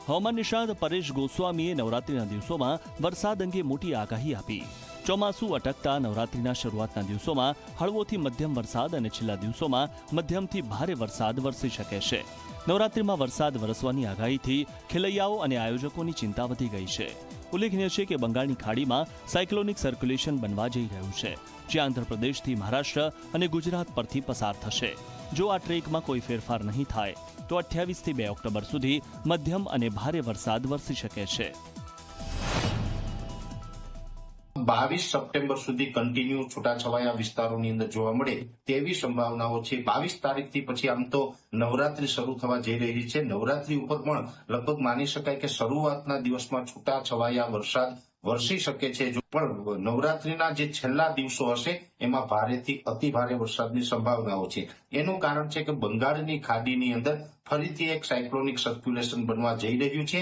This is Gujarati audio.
હવામાન નિષ્ણાત પરેશ ગોસ્વામીએ નવરાત્રીના દિવસોમાં વરસાદ અંગે મોટી આગાહી આપી. ચોમાસું અટકતા નવરાત્રીના શરૂઆતના દિવસોમાં હળવોથી મધ્યમ વરસાદ અને છેલ્લા દિવસોમાં મધ્યમથી ભારે વરસાદ વરસી શકે છે. નવરાત્રીમાં વરસાદ વરસવાની આગાહીથી ખેલૈયાઓ અને આયોજકોની ચિંતા વધી ગઈ છે. ઉલ્લેખનીય છે કે બંગાળની ખાડીમાં સાયક્લોનિક સર્ક્યુલેશન બનવા જઈ રહ્યું છે, જે આંધ્રપ્રદેશથી મહારાષ્ટ્ર અને ગુજરાત પરથી પસાર થશે. જો આ ટ્રેકમાં કોઈ ફેરફાર નહીં થાય તો 28 થી 2 ઓક્ટોબર સુધી મધ્યમ અને ભારે વરસાદ વરસી શકે છે. 22 સપ્ટેમ્બર સુધી કન્ટિન્યુ છૂટાછવાયા વિસ્તારોની અંદર જોવા મળે તેવી સંભાવનાઓ છે. 22 તારીખથી પછી આમ તો નવરાત્રી શરૂ થવા જઈ રહી છે. નવરાત્રી ઉપર પણ લગભગ માની શકાય કે શરૂઆતના દિવસમાં છૂટાછવાયા વરસાદ વરસી શકે છે. જો પણ નવરાત્રીના જે છેલ્લા દિવસો હશે એમાં ભારેથી અતિ ભારે વરસાદની સંભાવનાઓ છે. એનું કારણ છે કે બંગાળની ખાડીની અંદર ફરીથી એક સાયક્લોનિક સર્ક્યુલેશન બનવા જઈ રહ્યું છે.